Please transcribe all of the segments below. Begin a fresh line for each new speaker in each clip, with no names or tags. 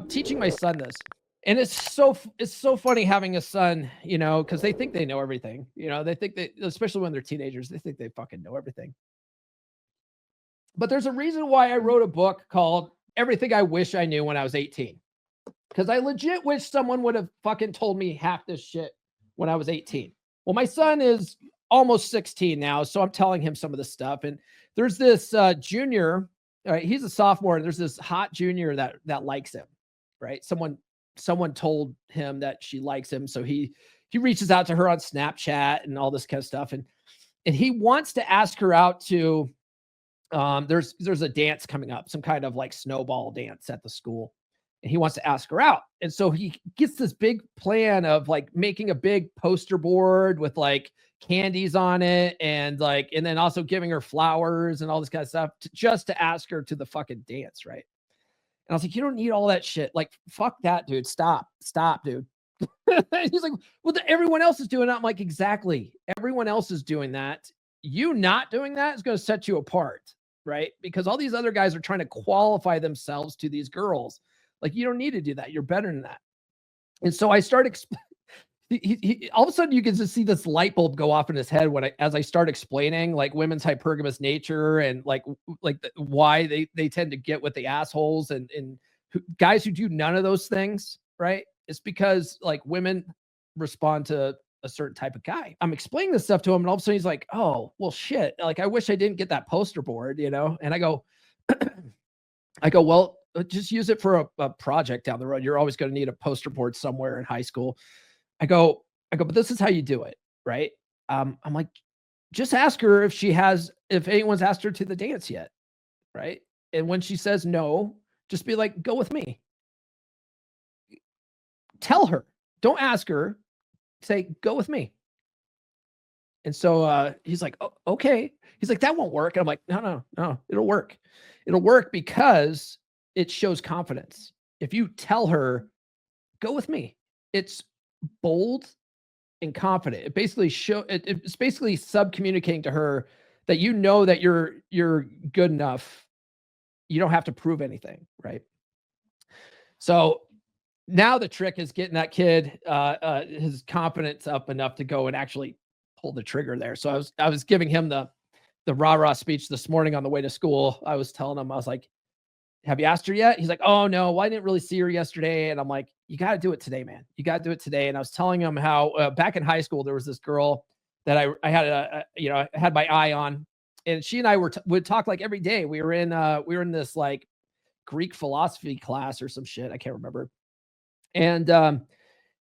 teaching my son this, and it's so funny having a son, you know, because they think they know everything. You know, they think they, especially when they're teenagers, they think they fucking know everything. But there's a reason why I wrote a book called Everything I Wish I Knew When I Was 18. Because I legit wish someone would have fucking told me half this shit when I was 18. Well, my son is almost 16 now, so I'm telling him some of this stuff. And there's this junior, he's a sophomore, and there's this hot junior that likes him, right? Someone told him that she likes him, so he reaches out to her on Snapchat and all this kind of stuff, and he wants to ask her out to there's a dance coming up, some kind of like snowball dance at the school, and he wants to ask her out. And so he gets this big plan of like making a big poster board with like candies on it, and like, and then also giving her flowers and all this kind of stuff just to ask her to the fucking dance, right? And I was like, you don't need all that shit. Like, fuck that, dude. Stop, dude. He's like, well, everyone else is doing that. I'm like, exactly. Everyone else is doing that. You not doing that is going to set you apart, right? Because all these other guys are trying to qualify themselves to these girls. Like, you don't need to do that. You're better than that. And so I start all of a sudden you can just see this light bulb go off in his head as I start explaining like women's hypergamous nature, and like why they tend to get with the assholes, and guys who do none of those things, right? It's because like women respond to a certain type of guy. I'm explaining this stuff to him, and all of a sudden he's like, oh, well, shit. Like, I wish I didn't get that poster board, you know? And I go, well, just use it for a project down the road. You're always going to need a poster board somewhere in high school. I go, but this is how you do it, right? I'm like, just ask her if anyone's asked her to the dance yet, right? And when she says no, just be like, go with me. Tell her, don't ask her, say, go with me. And so he's like, oh, okay. He's like, that won't work. And I'm like, no, it'll work. It'll work because it shows confidence. If you tell her, go with me, it's bold and confident. It basically it's basically subcommunicating to her that you know that you're good enough. You don't have to prove anything, right? So now the trick is getting that kid his confidence up enough to go and actually pull the trigger there. So I was giving him the rah-rah speech this morning on the way to school. I was telling him, I was like, have you asked her yet? He's like, oh no, well, I didn't really see her yesterday. And I'm like, you got to do it today, man. You got to do it today. And I was telling him how back in high school, there was this girl that I had I had my eye on, and she and I would talk like every day. We were in this like Greek philosophy class or some shit. I can't remember. And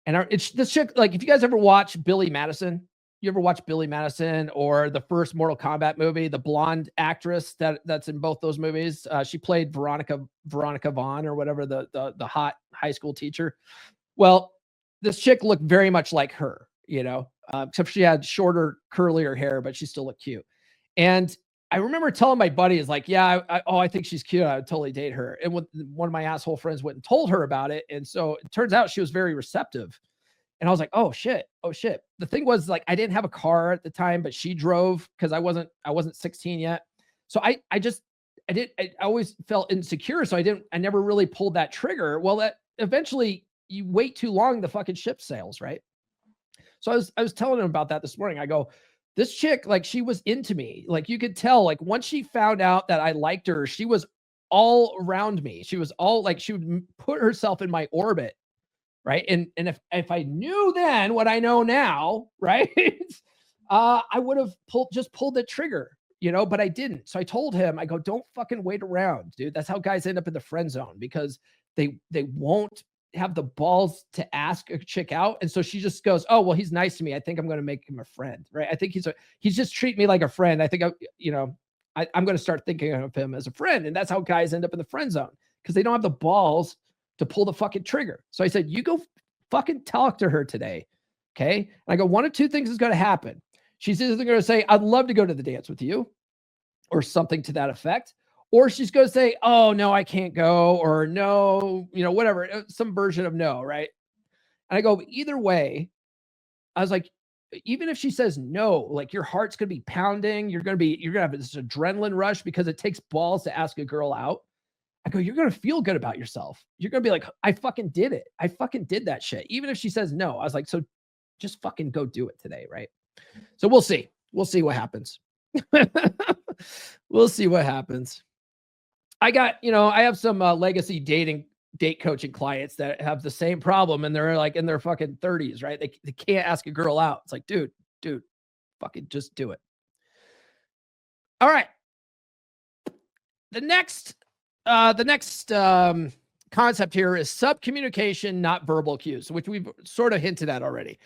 it's this chick, like, if you guys ever watch Billy Madison, you ever watch Billy Madison or the first Mortal Kombat movie, the blonde actress that's in both those movies, she played Veronica Vaughn or whatever, the hot high school teacher. Well, this chick looked very much like her, you know, except she had shorter, curlier hair, but she still looked cute. And I remember telling my buddies, like, yeah, I think she's cute. I would totally date her. And one of my asshole friends went and told her about it. And so it turns out she was very receptive. And I was like, oh shit. The thing was, like, I didn't have a car at the time, but she drove because I wasn't 16 yet. So I always felt insecure. So I never really pulled that trigger. Well, that eventually you wait too long, the fucking ship sails, right? So I was telling him about that this morning. I go, this chick, like, she was into me. Like, you could tell, like, once she found out that I liked her, she was all around me. She was all like, she would put herself in my orbit. Right. And if I knew then what I know now, right, I would have pulled the trigger, you know, but I didn't. So I told him, I go, don't fucking wait around, dude. That's how guys end up in the friend zone, because they won't have the balls to ask a chick out. And so she just goes, oh, well, he's nice to me. I think I'm going to make him a friend. Right. I think he's just treating me like a friend. I think, I'm going to start thinking of him as a friend. And that's how guys end up in the friend zone, because they don't have the balls to pull the fucking trigger. So I said, you go fucking talk to her today. Okay. And I go, one of two things is going to happen. She's either going to say, I'd love to go to the dance with you, or something to that effect. Or she's going to say, oh no, I can't go, or no, whatever, some version of no. Right. And I go, either way, I was like, even if she says no, like, your heart's going to be pounding. You're going to have this adrenaline rush because it takes balls to ask a girl out. I go, you're going to feel good about yourself. You're going to be like, I fucking did it. I fucking did that shit. Even if she says no, I was like, so just fucking go do it today. Right. So we'll see. We'll see what happens. We'll see what happens. I have some legacy date coaching clients that have the same problem, and they're like in their fucking 30s, right? They can't ask a girl out. It's like, dude, fucking just do it. All right. The next concept here is subcommunication, not verbal cues, which we've sort of hinted at already.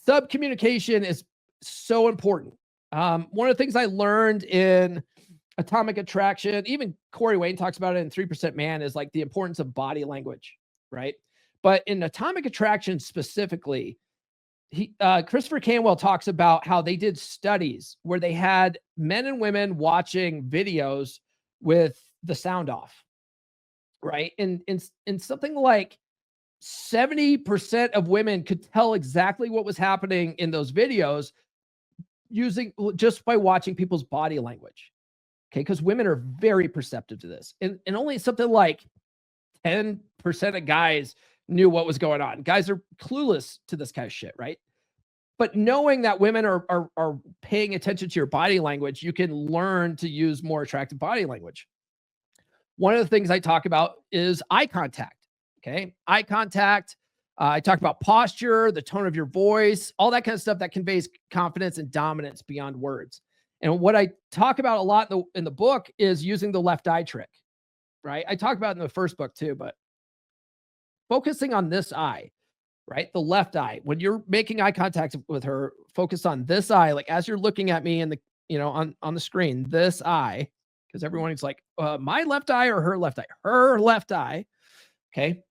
Subcommunication is so important. One of the things I learned in Atomic Attraction, even Corey Wayne talks about it in 3% Man, is like the importance of body language, right? But in Atomic Attraction specifically, Christopher Canwell talks about how they did studies where they had men and women watching videos with the sound off, right? And something like 70% of women could tell exactly what was happening in those videos just by watching people's body language. Okay, because women are very perceptive to this. And only something like 10% of guys knew what was going on. Guys are clueless to this kind of shit, right? But knowing that women are paying attention to your body language, you can learn to use more attractive body language. One of the things I talk about is eye contact. Okay, eye contact. I talk about posture, the tone of your voice, all that kind of stuff that conveys confidence and dominance beyond words. And what I talk about a lot in the book is using the left eye trick, right? I talk about it in the first book too, but focusing on this eye, right? The left eye. When you're making eye contact with her, focus on this eye, like as you're looking at me in the, on the screen, this eye, because everyone is like, my left eye or her left eye? Her left eye. Okay.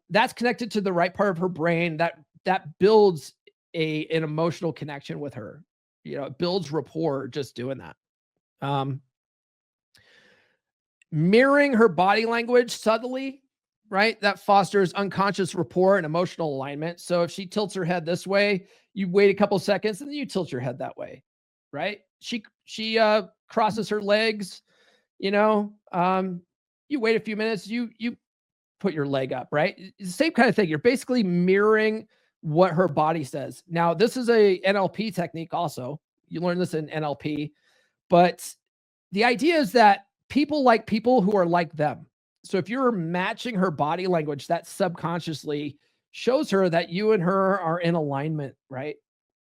That's connected to the right part of her brain that builds an emotional connection with her. It builds rapport just doing that. Mirroring her body language subtly, right? That fosters unconscious rapport and emotional alignment. So if she tilts her head this way, you wait a couple seconds and then you tilt your head that way, right? She crosses her legs, you wait a few minutes, you put your leg up, right? Same kind of thing. You're basically mirroring what her body says. Now, this is a NLP technique also. You learn this in NLP, but the idea is that people like people who are like them. So if you're matching her body language, that subconsciously shows her that you and her are in alignment, right?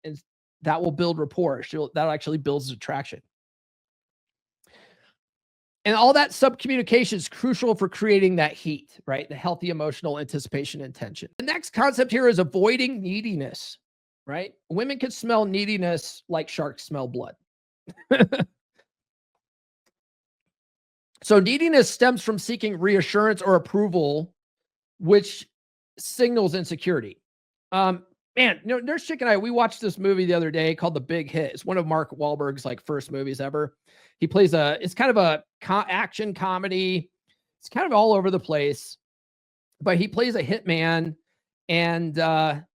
And that will build rapport. That actually builds attraction. And all that subcommunication is crucial for creating that heat, right? The healthy emotional anticipation and tension. The next concept here is avoiding neediness, right? Women can smell neediness like sharks smell blood. So neediness stems from seeking reassurance or approval, which signals insecurity. Nurse Chick and I, we watched this movie the other day called The Big Hit. It's one of Mark Wahlberg's first movies ever. He plays it's kind of a action comedy. It's kind of all over the place, but he plays a hitman, and then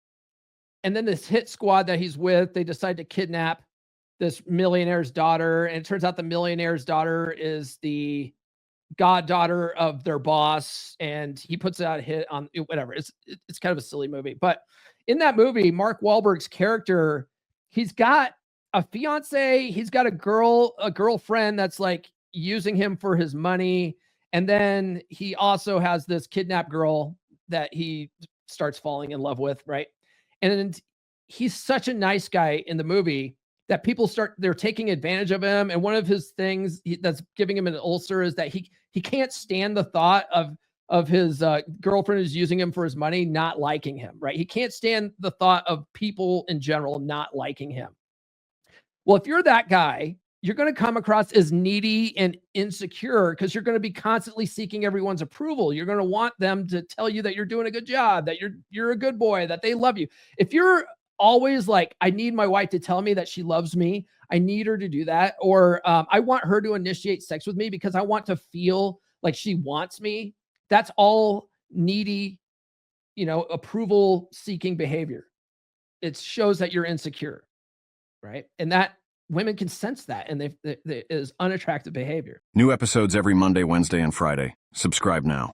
this hit squad that he's with, they decide to kidnap this millionaire's daughter, and it turns out the millionaire's daughter is the goddaughter of their boss, and he puts out a hit on whatever. It's kind of a silly movie, but in that movie, Mark Wahlberg's character, he's got a fiance, he's got a girlfriend that's using him for his money, and then he also has this kidnapped girl that he starts falling in love with, right? And he's such a nice guy in the movie that they're taking advantage of him. And one of his things that's giving him an ulcer is that he can't stand the thought of his girlfriend who's using him for his money not liking him, right? He can't stand the thought of people in general not liking him. Well, if you're that guy, you're going to come across as needy and insecure because you're going to be constantly seeking everyone's approval. You're going to want them to tell you that you're doing a good job, that you're a good boy, that they love you. If you're always like, I need my wife to tell me that she loves me, I need her to do that, or I want her to initiate sex with me because I want to feel like she wants me. That's all needy, approval seeking behavior. It shows that you're insecure, right? And women can sense that, and it is unattractive behavior.
New episodes every Monday, Wednesday, and Friday. Subscribe now.